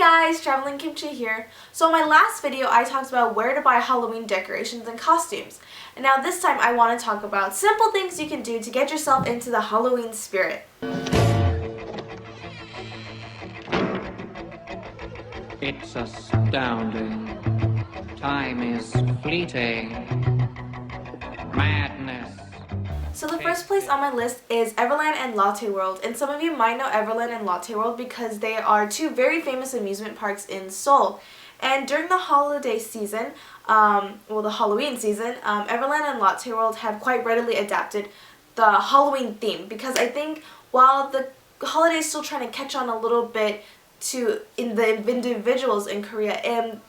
guys, Traveling Kimchi here. So in my last video I talked about where to buy Halloween decorations and costumes. And now this time I want to talk about simple things you can do to get yourself into the Halloween spirit. It's astounding. Time is fleeting. Madness. So the first place on my list is Everland and Lotte World, and some of you might know Everland and Lotte World because they are two very famous amusement parks in Seoul. And during the holiday season, the Halloween season, Everland and Lotte World have quite readily adapted the Halloween theme because I think while the holiday is still trying to catch on a little bit in the individuals in Korea, and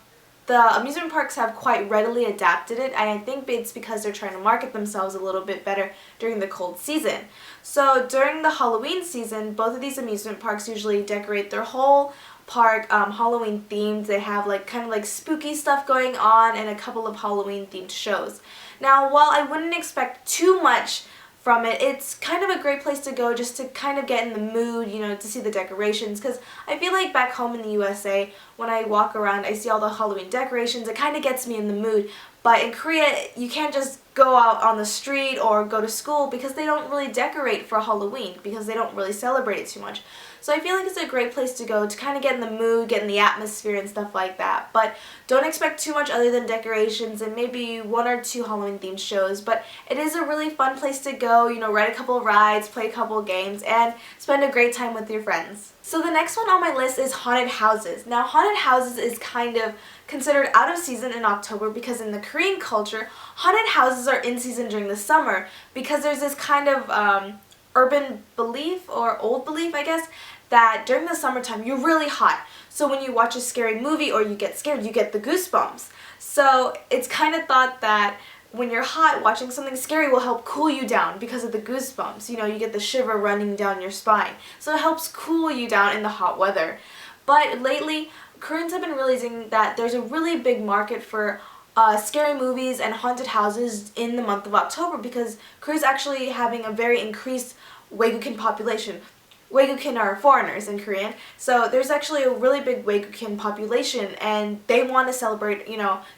the amusement parks have quite readily adapted it, and I think it's because they're trying to market themselves a little bit better during the cold season. So during the Halloween season, both of these amusement parks usually decorate their whole park Halloween themed. They have kind of spooky stuff going on and a couple of Halloween themed shows. Now, while I wouldn't expect too much from it, it's kind of a great place to go just to kind of get in the mood, to see the decorations, because I feel like back home in the USA, when I walk around, I see all the Halloween decorations, it kind of gets me in the mood. But in Korea, you can't just go out on the street or go to school because they don't really decorate for Halloween because they don't really celebrate it too much. So I feel like it's a great place to go to kind of get in the mood, get in the atmosphere and stuff like that. But don't expect too much other than decorations and maybe one or two Halloween themed shows. But it is a really fun place to go, ride a couple of rides, play a couple of games, and spend a great time with your friends. So the next one on my list is haunted houses. Now haunted houses is kind of considered out of season in October because in the Korean culture, haunted houses are in season during the summer because there's this kind of urban belief or old belief, I guess, that during the summertime you're really hot. So when you watch a scary movie or you get scared, you get the goosebumps. So it's kind of thought that when you're hot, watching something scary will help cool you down because of the goosebumps. You get the shiver running down your spine. So it helps cool you down in the hot weather. But lately, Koreans have been realizing that there's a really big market for scary movies and haunted houses in the month of October because Korea's actually having a very increased Wegukin population. Wegukin are foreigners in Korean, so there's actually a really big Wegukin population and they want to celebrate,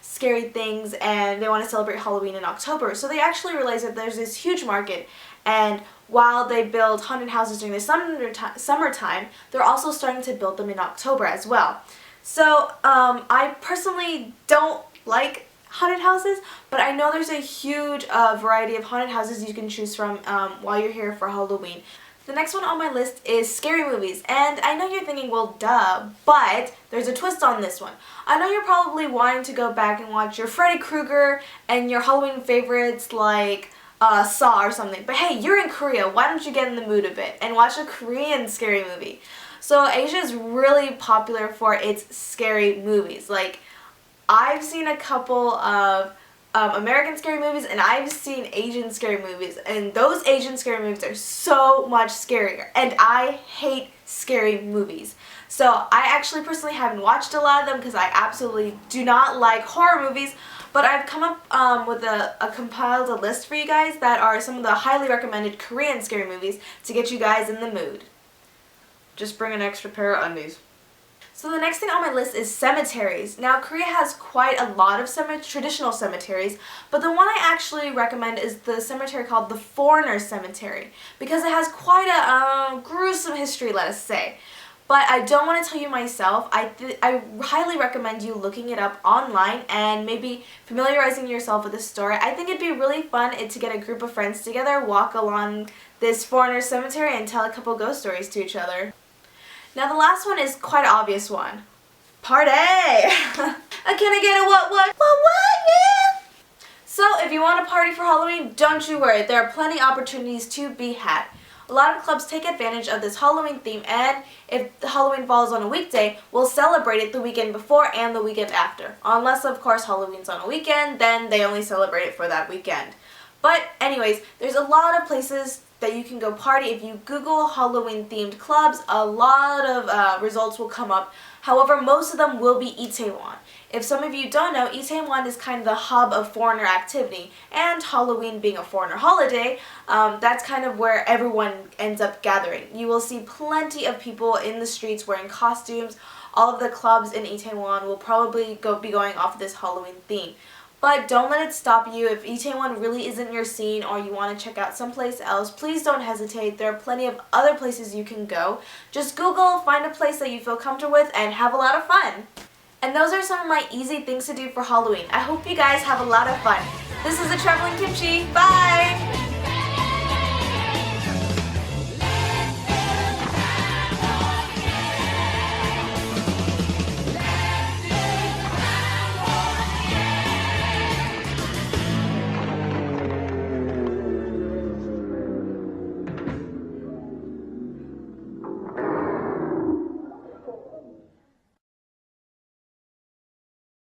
scary things, and they want to celebrate Halloween in October. So they actually realize that there's this huge market, and while they build haunted houses during the summertime, they're also starting to build them in October as well. So I personally don't like haunted houses, but I know there's a huge variety of haunted houses you can choose from while you're here for Halloween. The next one on my list is scary movies, and I know you're thinking, well, duh, but there's a twist on this one. I know you're probably wanting to go back and watch your Freddy Krueger and your Halloween favorites like Saw or something, but hey, you're in Korea, why don't you get in the mood a bit and watch a Korean scary movie? So Asia is really popular for its scary movies. I've seen a couple of American scary movies and I've seen Asian scary movies, and those Asian scary movies are so much scarier, and I hate scary movies. So I actually personally haven't watched a lot of them because I absolutely do not like horror movies, but I've come up with compiled a list for you guys that are some of the highly recommended Korean scary movies to get you guys in the mood. Just bring an extra pair of undies. So the next thing on my list is cemeteries. Now Korea has quite a lot of traditional cemeteries, but the one I actually recommend is the cemetery called the Foreigner Cemetery because it has quite a gruesome history, let us say. But I don't want to tell you myself. I highly recommend you looking it up online and maybe familiarizing yourself with the story. I think it'd be really fun to get a group of friends together, walk along this Foreigner Cemetery and tell a couple ghost stories to each other. Now the last one is quite an obvious one. Party! Can I get a what, yeah? So if you want to party for Halloween, don't you worry, there are plenty of opportunities to be had. A lot of clubs take advantage of this Halloween theme, and if the Halloween falls on a weekday, we'll celebrate it the weekend before and the weekend after. Unless of course Halloween's on a weekend, then they only celebrate it for that weekend. But anyways, there's a lot of places that you can go party. If you Google Halloween themed clubs, a lot of results will come up. However, most of them will be Itaewon. If some of you don't know, Itaewon is kind of the hub of foreigner activity, and Halloween being a foreigner holiday, that's kind of where everyone ends up gathering. You will see plenty of people in the streets wearing costumes, all of the clubs in Itaewon will probably be going off of this Halloween theme. But don't let it stop you. If Itaewon really isn't your scene or you want to check out someplace else, please don't hesitate. There are plenty of other places you can go. Just Google, find a place that you feel comfortable with, and have a lot of fun. And those are some of my easy things to do for Halloween. I hope you guys have a lot of fun. This is the Traveling Kimchi. Bye!